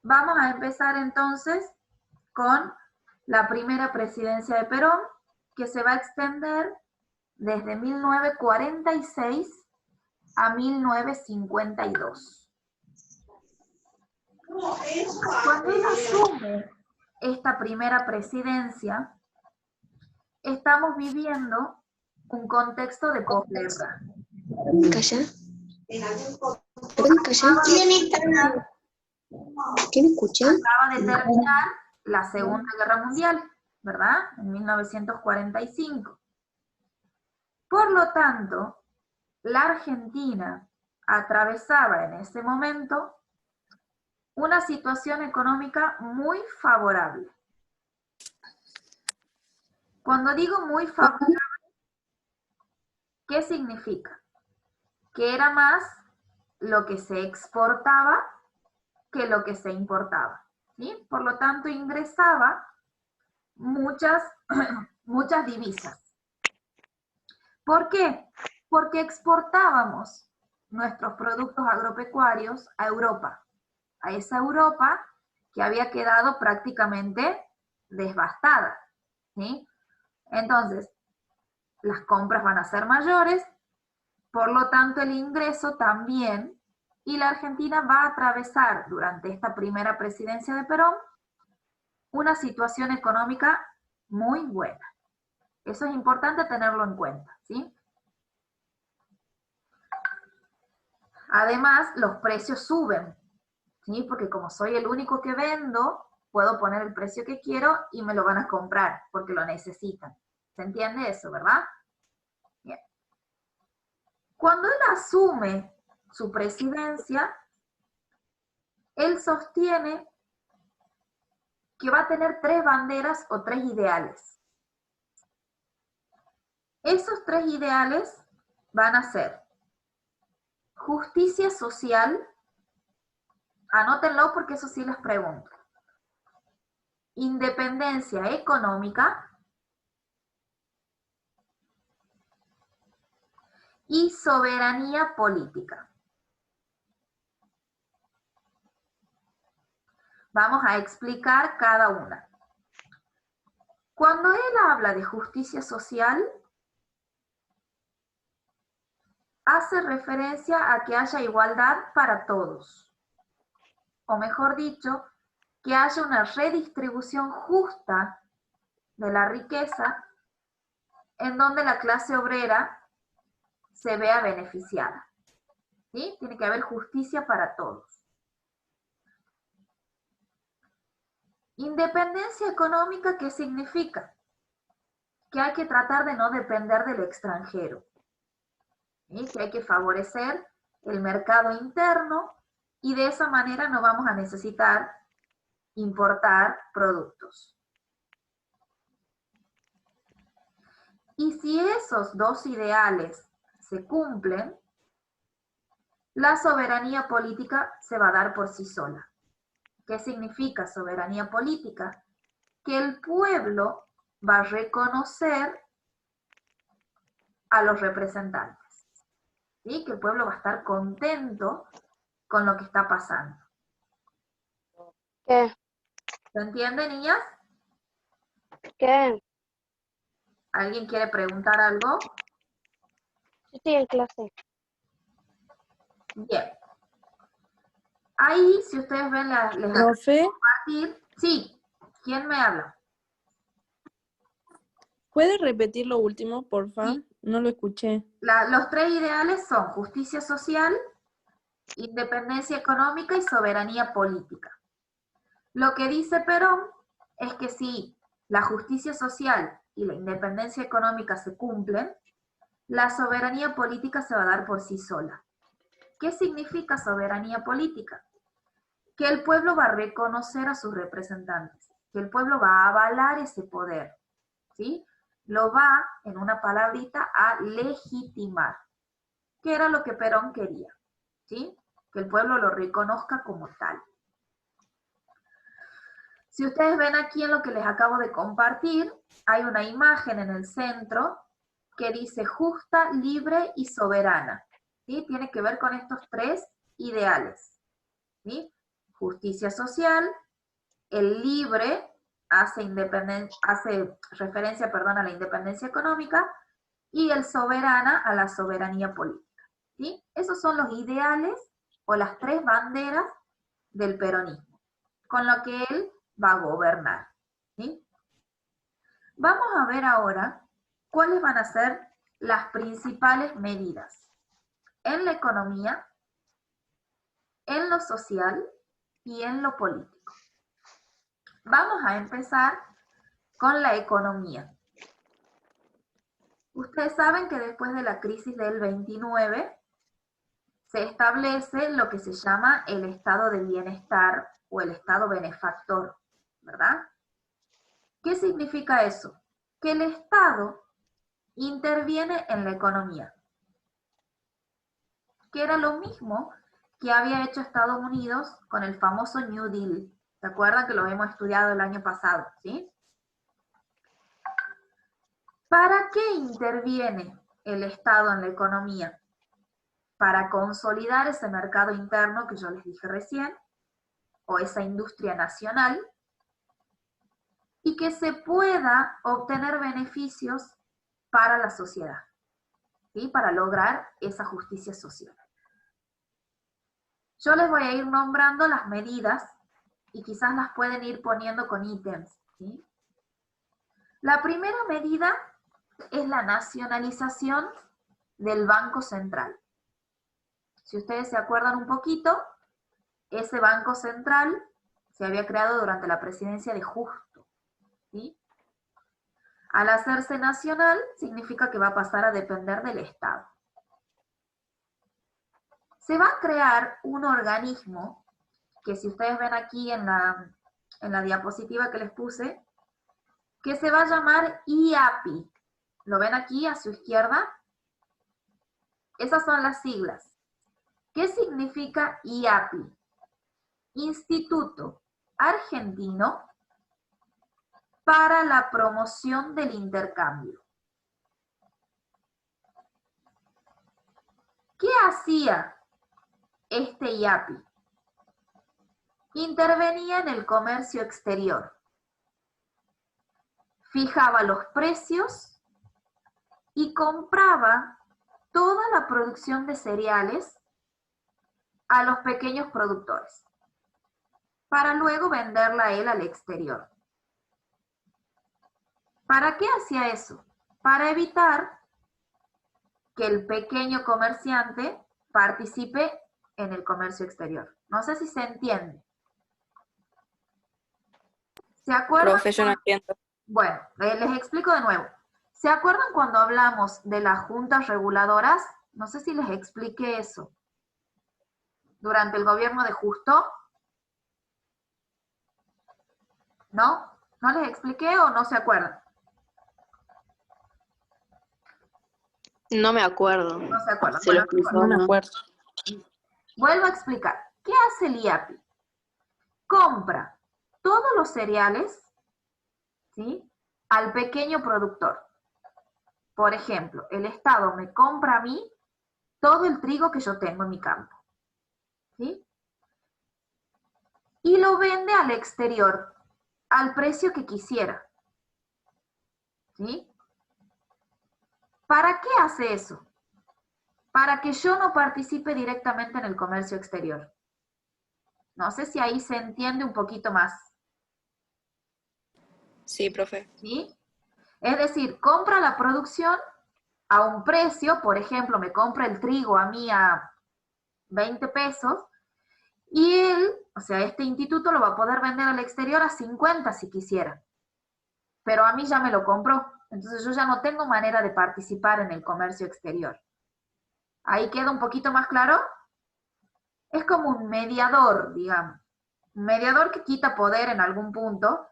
Vamos a empezar entonces con la primera presidencia de Perón, que se va a extender desde 1946 a 1952. Cuando él asume esta primera presidencia, estamos viviendo un contexto de posguerra. ¿Calla? ¿Pueden callar? ¿Quién escucha? Acaba de terminar la Segunda Guerra Mundial, ¿verdad? En 1945. Por lo tanto, la Argentina atravesaba en ese momento una situación económica muy favorable. Cuando digo muy favorable, ¿qué significa? Que era más lo que se exportaba que lo que se importaba, ¿sí? Por lo tanto, ingresaba muchas divisas. ¿Por qué? Porque exportábamos nuestros productos agropecuarios a Europa, a esa Europa que había quedado prácticamente devastada, ¿sí? Entonces, las compras van a ser mayores, por lo tanto el ingreso también, y la Argentina va a atravesar durante esta primera presidencia de Perón una situación económica muy buena. Eso es importante tenerlo en cuenta, ¿sí? Además, los precios suben, ¿sí? Porque como soy el único que vendo, puedo poner el precio que quiero y me lo van a comprar porque lo necesitan. ¿Se entiende eso, verdad? Bien. Cuando él asume su presidencia, él sostiene que va a tener 3 banderas o 3 ideales. Esos 3 ideales van a ser justicia social, anótenlo porque eso sí les pregunto, independencia económica y soberanía política. Vamos a explicar cada una. Cuando él habla de justicia social, hace referencia a que haya igualdad para todos. O mejor dicho, que haya una redistribución justa de la riqueza en donde la clase obrera se vea beneficiada. ¿Sí? Tiene que haber justicia para todos. Independencia económica, ¿qué significa? Que hay que tratar de no depender del extranjero. ¿Sí? Que hay que favorecer el mercado interno y de esa manera no vamos a necesitar importar productos. Y si esos 2 ideales se cumplen, la soberanía política se va a dar por sí sola. ¿Qué significa soberanía política? Que el pueblo va a reconocer a los representantes. ¿Sí? Que el pueblo va a estar contento con lo que está pasando. ¿Qué? ¿Se entiende, niñas? ¿Qué? ¿Alguien quiere preguntar algo? Yo estoy en clase. Bien. Ahí, si ustedes ven, les acabo de Profe, compartir. Sí, ¿quién me habla? ¿puede repetir lo último, porfa? Sí. No lo escuché. Los 3 ideales son justicia social, independencia económica y soberanía política. Lo que dice Perón es que si la justicia social y la independencia económica se cumplen, la soberanía política se va a dar por sí sola. ¿Qué significa soberanía política? Que el pueblo va a reconocer a sus representantes, que el pueblo va a avalar ese poder, ¿sí? Lo va, en una palabrita, a legitimar, que era lo que Perón quería, ¿sí? Que el pueblo lo reconozca como tal. Si ustedes ven aquí en lo que les acabo de compartir, hay una imagen en el centro que dice justa, libre y soberana, ¿sí? Tiene que ver con estos 3 ideales, ¿sí? justicia social, el libre hace referencia, a la independencia económica, y el soberana a la soberanía política. ¿Sí? Esos son los ideales o las tres banderas del peronismo, con lo que él va a gobernar. ¿Sí? Vamos a ver ahora cuáles van a ser las principales medidas en la economía, en lo social y en lo político. Vamos a empezar con la economía. Ustedes saben que después de la crisis del 29 se establece lo que se llama el estado de bienestar o el estado benefactor, ¿verdad? ¿Qué significa eso? Que el Estado interviene en la economía, que era lo mismo que había hecho Estados Unidos con el famoso New Deal. ¿Se acuerdan que lo hemos estudiado el año pasado? ¿Sí? ¿Para qué interviene el Estado en la economía? Para consolidar ese mercado interno que yo les dije recién, o esa industria nacional, y que se pueda obtener beneficios para la sociedad, ¿sí? Para lograr esa justicia social. Yo les voy a ir nombrando las medidas y quizás las pueden ir poniendo con ítems, ¿sí? La primera medida es la nacionalización del Banco Central. Si ustedes se acuerdan un poquito, ese Banco Central se había creado durante la presidencia de Justo, ¿sí? Al hacerse nacional, significa que va a pasar a depender del Estado. Se va a crear un organismo que, si ustedes ven aquí en la diapositiva que les puse, que se va a llamar IAPI. ¿Lo ven aquí a su izquierda? Esas son las siglas. ¿Qué significa IAPI? Instituto Argentino para la Promoción del Intercambio. ¿Qué hacía este IAPI? Intervenía en el comercio exterior. Fijaba los precios y compraba toda la producción de cereales a los pequeños productores, para luego venderla a él al exterior. ¿Para qué hacía eso? Para evitar que el pequeño comerciante participe en el comercio exterior. No sé si se entiende. ¿Se acuerdan? Profe, yo no entiendo. Bueno, les explico de nuevo. ¿Se acuerdan cuando hablamos de las juntas reguladoras? No sé si les expliqué eso. Durante el gobierno de Justo. ¿No? ¿No les expliqué o no se acuerdan? No me acuerdo. No se acuerdan. Se lo Bueno, explicó, No me ¿no? acuerdo. vuelvo a explicar. ¿Qué hace el IAPI? Compra todos los cereales, ¿sí?, al pequeño productor. Por ejemplo, el Estado me compra a mí todo el trigo que yo tengo en mi campo, ¿sí? Y lo vende al exterior al precio que quisiera, ¿sí? ¿Para qué hace eso? Para que yo no participe directamente en el comercio exterior. No sé si ahí se entiende un poquito más. Sí, profe. ¿Sí? Es decir, compra la producción a un precio, por ejemplo, me compra el trigo a mí a 20 pesos, y él, o sea, este instituto lo va a poder vender al exterior a 50 si quisiera. Pero a mí ya me lo compró, entonces yo ya no tengo manera de participar en el comercio exterior. ¿Ahí queda un poquito más claro? Es como un mediador, digamos. Un mediador que quita poder en algún punto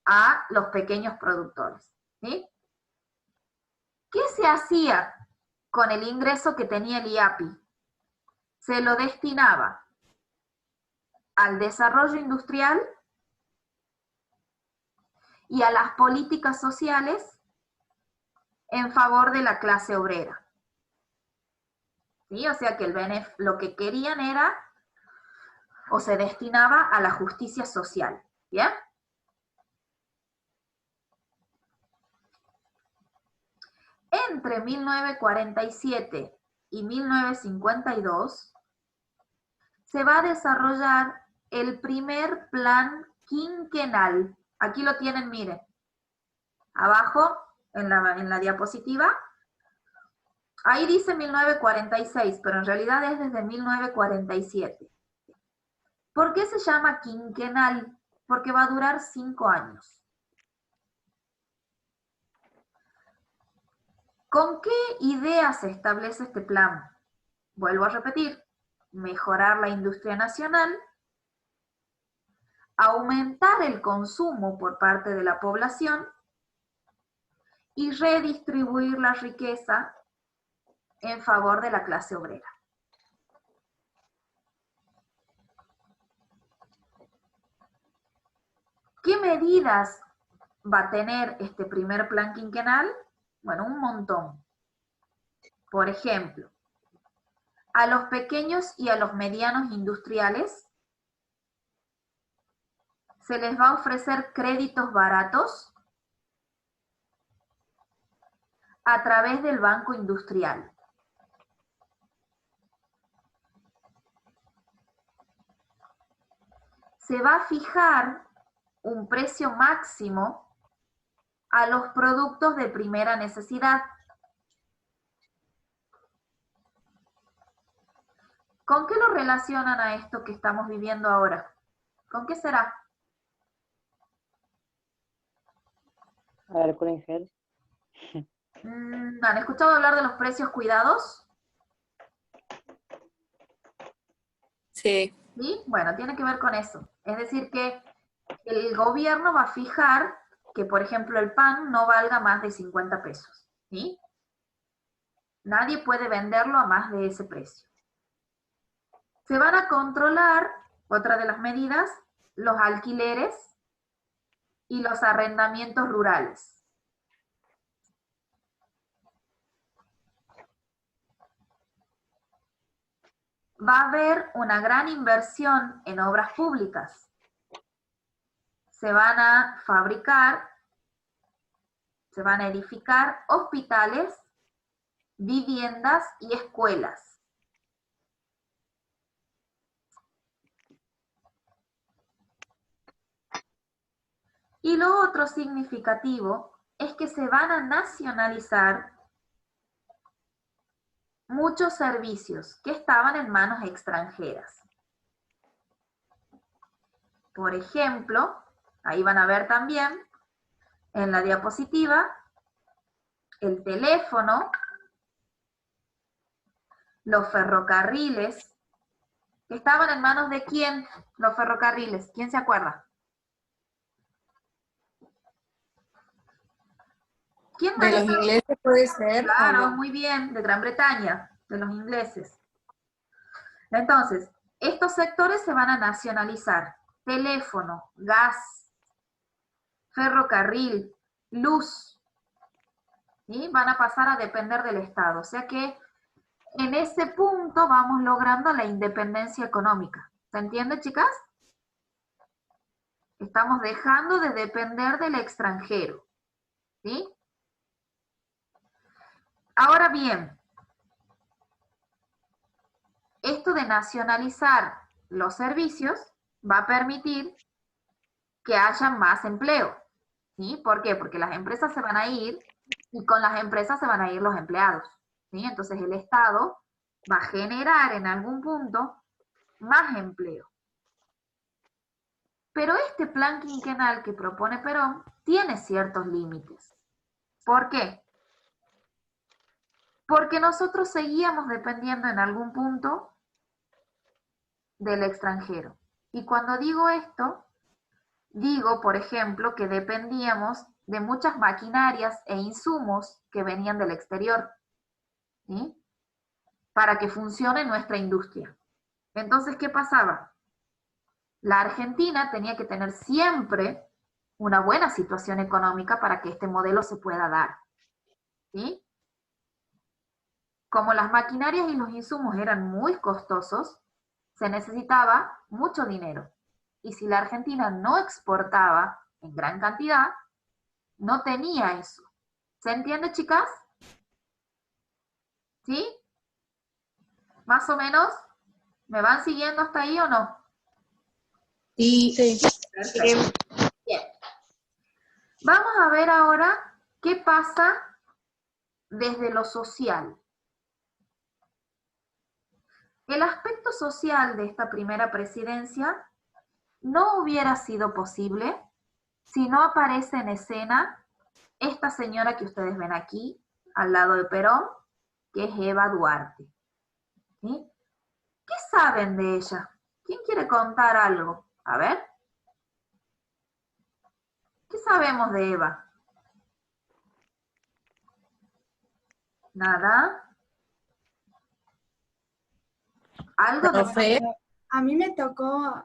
a los pequeños productores, ¿sí? ¿Qué se hacía con el ingreso que tenía el IAPI? Se lo destinaba al desarrollo industrial y a las políticas sociales en favor de la clase obrera. ¿Sí? O sea que lo que querían era o se destinaba a la justicia social. ¿Bien? Entre 1947 y 1952 se va a desarrollar el primer plan quinquenal. Aquí lo tienen, miren. Abajo, en la diapositiva. Ahí dice 1946, pero en realidad es desde 1947. ¿Por qué se llama quinquenal? Porque va a durar 5 años. ¿Con qué idea se establece este plan? Vuelvo a repetir, mejorar la industria nacional, aumentar el consumo por parte de la población y redistribuir la riqueza en favor de la clase obrera. ¿Qué medidas va a tener este primer plan quinquenal? Bueno, un montón. Por ejemplo, a los pequeños y a los medianos industriales se les va a ofrecer créditos baratos a través del Banco Industrial. Se va a fijar un precio máximo a los productos de primera necesidad. ¿Con qué lo relacionan a esto que estamos viviendo ahora? ¿Con qué será? Alcohol en gel. ¿Han escuchado hablar de los precios cuidados? Sí. ¿Sí? Bueno, tiene que ver con eso. Es decir, que el gobierno va a fijar que, por ejemplo, el pan no valga más de 50 pesos. ¿Sí? Nadie puede venderlo a más de ese precio. Se van a controlar, otra de las medidas, los alquileres y los arrendamientos rurales. Va a haber una gran inversión en obras públicas. Se van a fabricar, se van a edificar hospitales, viviendas y escuelas. Y lo otro significativo es que se van a nacionalizar muchos servicios que estaban en manos extranjeras. Por ejemplo, ahí van a ver también en la diapositiva el teléfono, los ferrocarriles, que estaban en manos de ¿quién? Los ferrocarriles, ¿quién se acuerda? ¿Quién ¿De los maneja? ingleses puede ser o Claro, no? muy bien, de Gran Bretaña, de los ingleses. Entonces, estos sectores se van a nacionalizar. Teléfono, gas, ferrocarril, luz, ¿sí? Van a pasar a depender del Estado. O sea que en ese punto vamos logrando la independencia económica. ¿Se entiende, chicas? Estamos dejando de depender del extranjero. ¿Sí? Ahora bien, esto de nacionalizar los servicios va a permitir que haya más empleo. ¿Sí? ¿Por qué? Porque las empresas se van a ir y con las empresas se van a ir los empleados. ¿Sí? Entonces el Estado va a generar en algún punto más empleo. Pero este plan quinquenal que propone Perón tiene ciertos límites. ¿Por qué? Porque nosotros seguíamos dependiendo en algún punto del extranjero. Y cuando digo esto, digo, por ejemplo, que dependíamos de muchas maquinarias e insumos que venían del exterior, ¿sí? Para que funcione nuestra industria. Entonces, ¿qué pasaba? La Argentina tenía que tener siempre una buena situación económica para que este modelo se pueda dar, ¿sí? Como las maquinarias y los insumos eran muy costosos, se necesitaba mucho dinero. Y si la Argentina no exportaba en gran cantidad, no tenía eso. ¿Se entiende, chicas? ¿Sí? ¿Más o menos? ¿Me van siguiendo hasta ahí o no? Sí. Perfecto. Bien. Vamos a ver ahora qué pasa desde lo social. El aspecto social de esta primera presidencia no hubiera sido posible si no aparece en escena esta señora que ustedes ven aquí, al lado de Perón, que es Eva Duarte. ¿Sí? ¿Qué saben de ella? ¿Quién quiere contar algo? A ver. ¿Qué sabemos de Eva? Nada. ¿Algo de Profe. A mí me tocó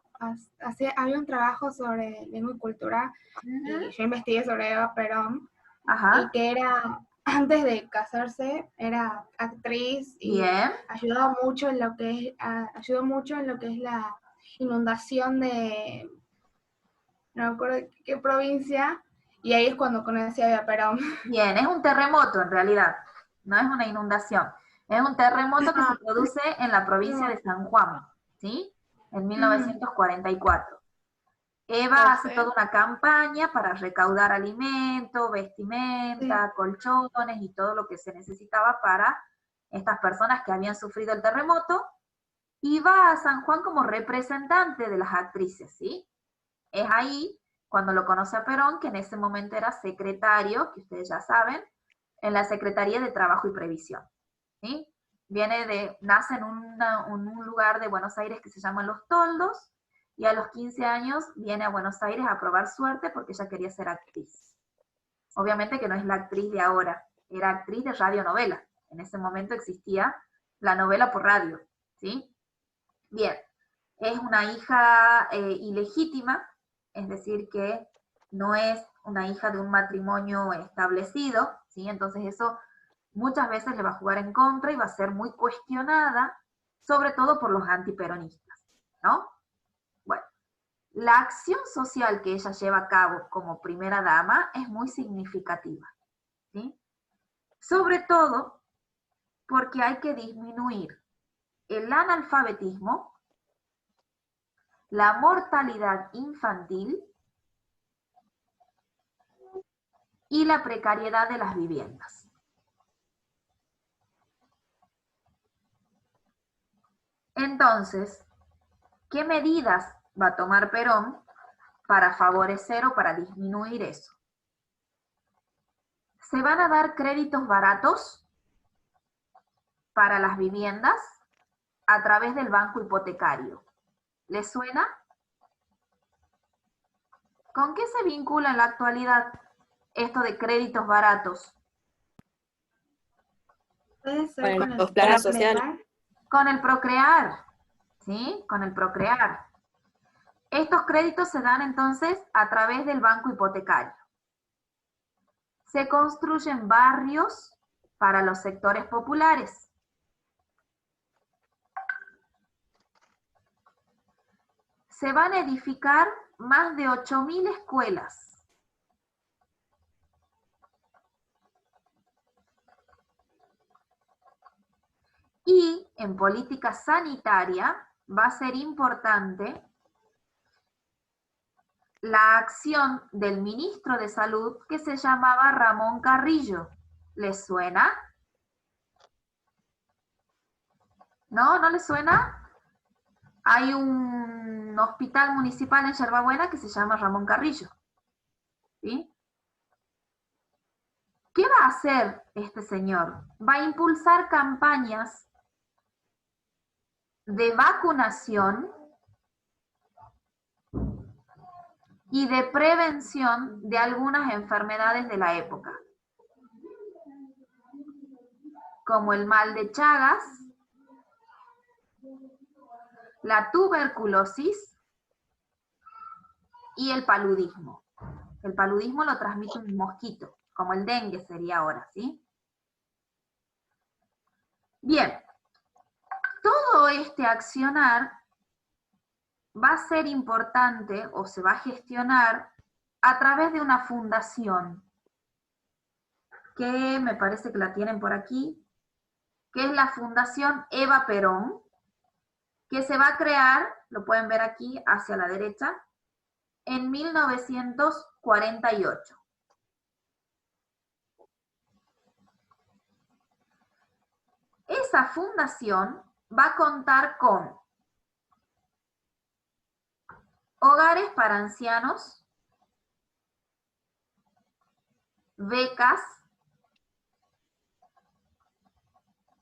hacer, había un trabajo sobre lengua y cultura, y yo investigué sobre Eva Perón, Ajá. y que era, antes de casarse, era actriz y Bien. ayudó mucho en lo que es la inundación de, no me acuerdo de qué provincia, y ahí es cuando conocí a Eva Perón. Bien, es un terremoto en realidad, no es una inundación. Es un terremoto que se produce en la provincia de San Juan, ¿sí? En 1944. Eva hace toda una campaña para recaudar alimento, vestimenta, colchones y todo lo que se necesitaba para estas personas que habían sufrido el terremoto, y va a San Juan como representante de las actrices, ¿sí? Es ahí cuando lo conoce a Perón, que en ese momento era secretario, que ustedes ya saben, en la Secretaría de Trabajo y Previsión, ¿sí? Nace en un lugar de Buenos Aires que se llama Los Toldos, y a los 15 años viene a Buenos Aires a probar suerte porque ella quería ser actriz. Obviamente que no es la actriz de ahora, era actriz de radionovela. En ese momento existía la novela por radio, ¿sí? Bien, es una hija ilegítima, es decir, que no es una hija de un matrimonio establecido, ¿sí? Entonces eso muchas veces le va a jugar en contra y va a ser muy cuestionada, sobre todo por los antiperonistas, ¿no? Bueno, la acción social que ella lleva a cabo como primera dama es muy significativa, ¿sí? Sobre todo porque hay que disminuir el analfabetismo, la mortalidad infantil y la precariedad de las viviendas. Entonces, ¿qué medidas va a tomar Perón para favorecer o para disminuir eso? Se van a dar créditos baratos para las viviendas a través del banco hipotecario. ¿Les suena? ¿Con qué se vincula en la actualidad esto de créditos baratos? ¿Puede ser Bueno, con los el planes Procrear? sociales. Con el Procrear, ¿sí? Con el Procrear. Estos créditos se dan entonces a través del banco hipotecario. Se construyen barrios para los sectores populares. Se van a edificar más de 8.000 escuelas. Y en política sanitaria va a ser importante la acción del ministro de Salud que se llamaba Ramón Carrillo. ¿Les suena? ¿No? ¿No les suena? Hay un hospital municipal en Yerbabuena que se llama Ramón Carrillo, ¿sí? ¿Qué va a hacer este señor? Va a impulsar campañas de vacunación y de prevención de algunas enfermedades de la época, como el mal de Chagas, la tuberculosis y el paludismo. El paludismo lo transmite un mosquito, como el dengue sería ahora, ¿sí? Bien, todo este accionar va a ser importante o se va a gestionar a través de una fundación, que me parece que la tienen por aquí, que es la Fundación Eva Perón, que se va a crear, lo pueden ver aquí hacia la derecha, en 1948. Esa fundación va a contar con hogares para ancianos, becas,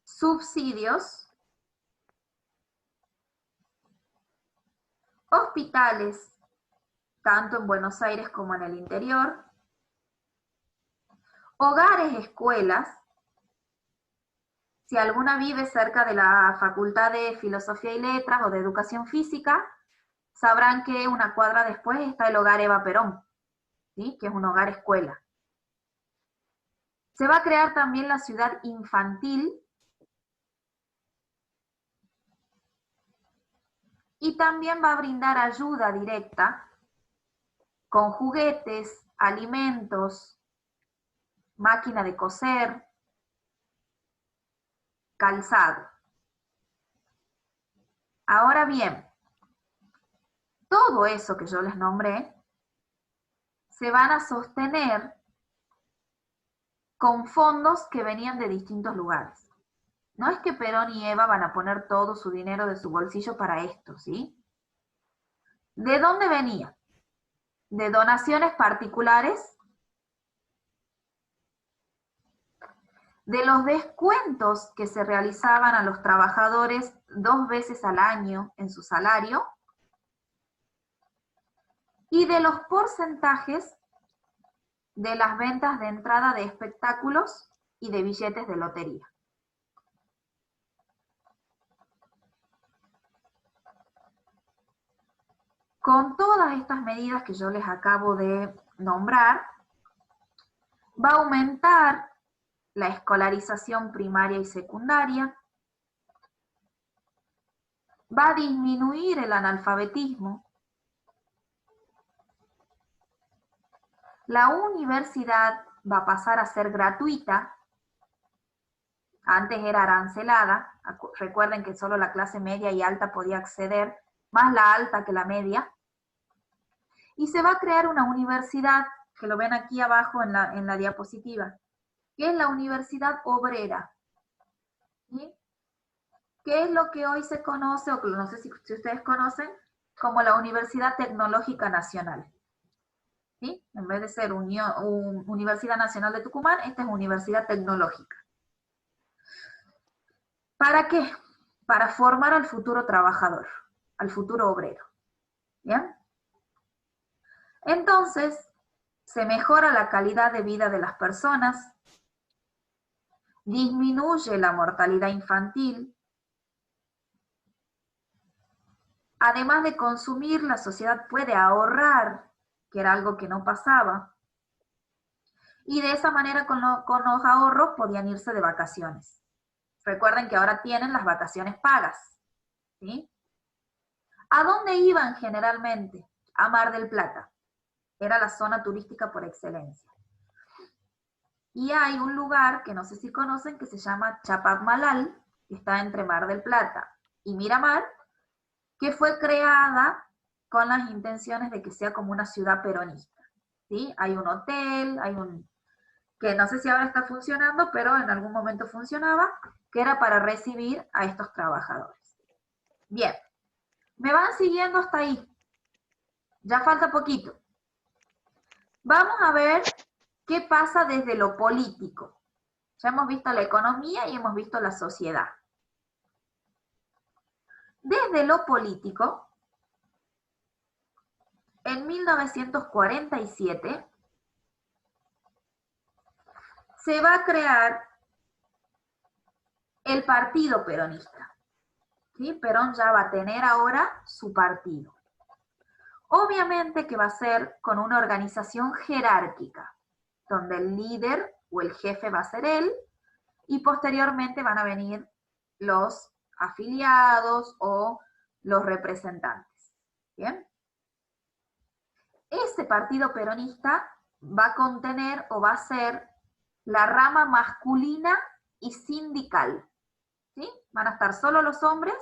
subsidios, hospitales, tanto en Buenos Aires como en el interior, hogares, escuelas. Si alguna vive cerca de la Facultad de Filosofía y Letras o de Educación Física, sabrán que una cuadra después está el Hogar Eva Perón, ¿sí? Que es un hogar escuela. Se va a crear también la ciudad infantil y también va a brindar ayuda directa con juguetes, alimentos, máquina de coser, calzado. Ahora bien, todo eso que yo les nombré se van a sostener con fondos que venían de distintos lugares. No es que Perón y Eva van a poner todo su dinero de su bolsillo para esto, ¿sí? ¿De dónde venía? De donaciones particulares, de los descuentos que se realizaban a los trabajadores 2 veces al año en su salario, y de los porcentajes de las ventas de entrada de espectáculos y de billetes de lotería. Con todas estas medidas que yo les acabo de nombrar, va a aumentar la escolarización primaria y secundaria, va a disminuir el analfabetismo, la universidad va a pasar a ser gratuita, antes era arancelada, recuerden que solo la clase media y alta podía acceder, más la alta que la media, y se va a crear una universidad, que lo ven aquí abajo en la diapositiva, que es la Universidad Obrera, ¿sí? Que es lo que hoy se conoce, o no sé si ustedes conocen, como la Universidad Tecnológica Nacional. ¿Sí? En vez de ser Universidad Nacional de Tucumán, esta es Universidad Tecnológica. ¿Para qué? Para formar al futuro trabajador, al futuro obrero. ¿Bien? Entonces, se mejora la calidad de vida de las personas, disminuye la mortalidad infantil, además de consumir, la sociedad puede ahorrar, que era algo que no pasaba, y de esa manera con los ahorros podían irse de vacaciones. Recuerden que ahora tienen las vacaciones pagas, ¿sí? ¿A dónde iban generalmente? A Mar del Plata. Era la zona turística por excelencia. Y hay un lugar que no sé si conocen que se llama Chapadmalal, que está entre Mar del Plata y Miramar, que fue creada con las intenciones de que sea como una ciudad peronista. ¿Sí? Hay un hotel, que no sé si ahora está funcionando, pero en algún momento funcionaba, que era para recibir a estos trabajadores. Bien, ¿me van siguiendo hasta ahí? Ya falta poquito. Vamos a ver qué pasa desde lo político. Ya hemos visto la economía y hemos visto la sociedad. Desde lo político, en 1947 se va a crear el Partido Peronista. ¿Sí? Perón ya va a tener ahora su partido. Obviamente que va a ser con una organización jerárquica, donde el líder o el jefe va a ser él, y posteriormente van a venir los afiliados o los representantes. Bien. Ese partido peronista va a contener o va a ser la rama masculina y sindical. ¿Sí? Van a estar solo los hombres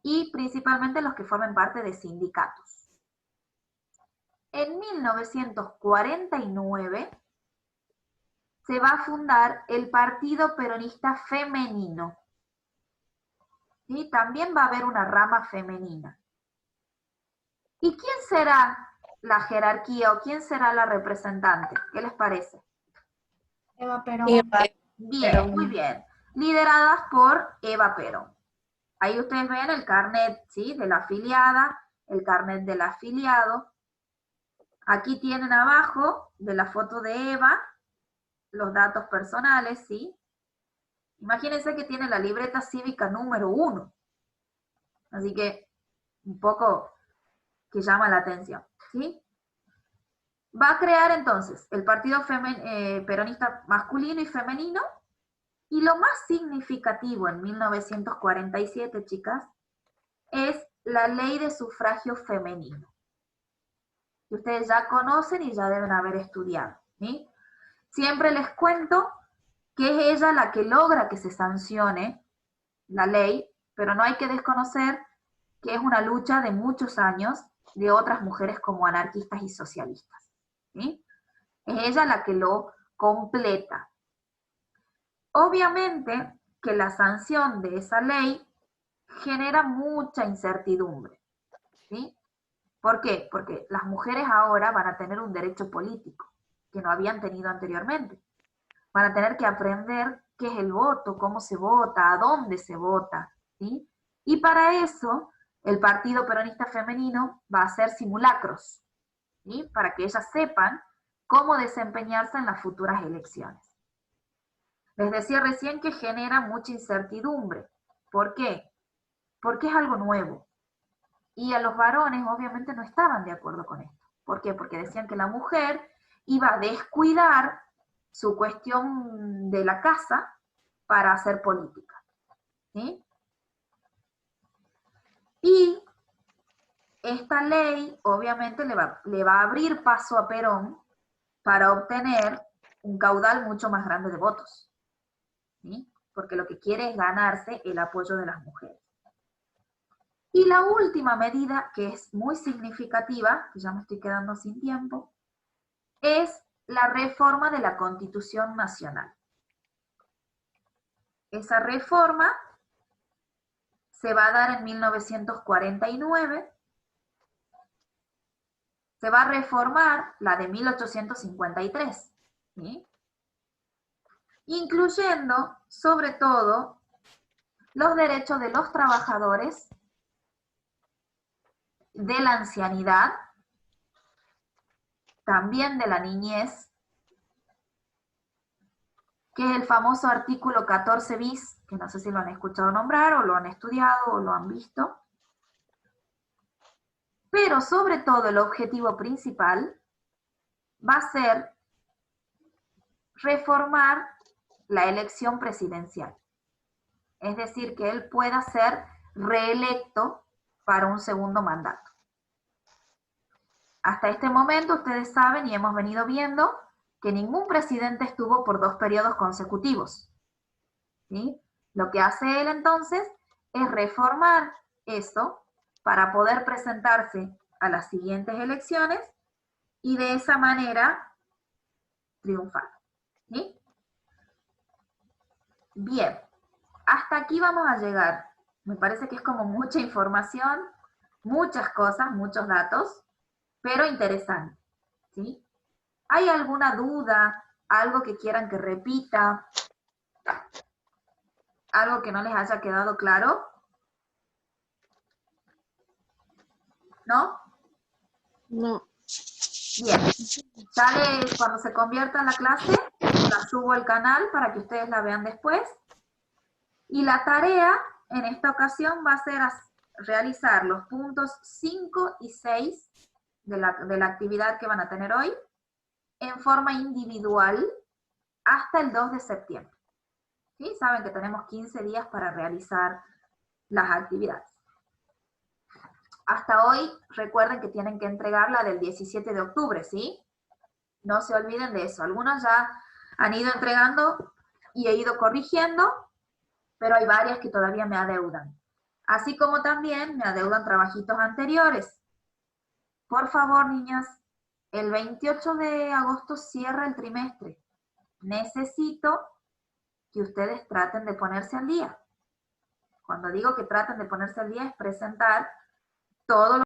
y principalmente los que formen parte de sindicatos. En 1949 se va a fundar el Partido Peronista Femenino. ¿Sí? También va a haber una rama femenina. ¿Y quién será la jerarquía o quién será la representante? ¿Qué les parece? Eva Perón. Bien, muy bien. Lideradas por Eva Perón. Ahí ustedes ven el carnet, ¿sí?, de la afiliada, el carnet del afiliado. Aquí tienen abajo de la foto de Eva los datos personales, ¿sí? Imagínense que tiene la libreta cívica número 1. Así que un poco que llama la atención, ¿sí? Va a crear entonces el partido peronista masculino y femenino, y lo más significativo en 1947, chicas, es la ley de sufragio femenino, que ustedes ya conocen y ya deben haber estudiado, ¿sí? Siempre les cuento que es ella la que logra que se sancione la ley, pero no hay que desconocer que es una lucha de muchos años de otras mujeres como anarquistas y socialistas, ¿sí? Es ella la que lo completa. Obviamente que la sanción de esa ley genera mucha incertidumbre, ¿sí? ¿Por qué? Porque las mujeres ahora van a tener un derecho político que no habían tenido anteriormente. Van a tener que aprender qué es el voto, cómo se vota, a dónde se vota, ¿sí? Y para eso, el Partido Peronista Femenino va a hacer simulacros, ¿sí?, para que ellas sepan cómo desempeñarse en las futuras elecciones. Les decía recién que genera mucha incertidumbre. ¿Por qué? Porque es algo nuevo. Y a los varones obviamente no estaban de acuerdo con esto. ¿Por qué? Porque decían que la mujer iba a descuidar su cuestión de la casa para hacer política, ¿sí? Y esta ley obviamente le va a abrir paso a Perón para obtener un caudal mucho más grande de votos, ¿sí? Porque lo que quiere es ganarse el apoyo de las mujeres. Y la última medida, que es muy significativa, que ya me estoy quedando sin tiempo, es la reforma de la Constitución Nacional. Esa reforma se va a dar en 1949. Se va a reformar la de 1853, ¿sí?, incluyendo, sobre todo, los derechos de los trabajadores, de la ancianidad, también de la niñez, que es el famoso artículo 14 bis, que no sé si lo han escuchado nombrar, o lo han estudiado, o lo han visto. Pero sobre todo el objetivo principal va a ser reformar la elección presidencial. Es decir, que él pueda ser reelecto para un segundo mandato. Hasta este momento ustedes saben y hemos venido viendo que ningún presidente estuvo por 2 periodos consecutivos, ¿sí? Lo que hace él entonces es reformar eso para poder presentarse a las siguientes elecciones y de esa manera triunfar, ¿sí? Bien, hasta aquí vamos a llegar. Me parece que es como mucha información, muchas cosas, muchos datos, pero interesante, ¿sí? ¿Hay alguna duda? ¿Algo que quieran que repita? ¿Algo que no les haya quedado claro? ¿No? No. Bien. Sale cuando se convierta en la clase, la subo al canal para que ustedes la vean después. Y la tarea en esta ocasión va a ser realizar los puntos 5 y 6 de la actividad que van a tener hoy en forma individual hasta el 2 de septiembre. ¿Sí? Saben que tenemos 15 días para realizar las actividades. Hasta hoy, recuerden que tienen que entregar la del 17 de octubre, ¿sí? No se olviden de eso. Algunas ya han ido entregando y he ido corrigiendo, pero hay varias que todavía me adeudan. Así como también me adeudan trabajitos anteriores. Por favor, niñas, el 28 de agosto cierra el trimestre. Necesito que ustedes traten de ponerse al día. Cuando digo que traten de ponerse al día es presentar todo lo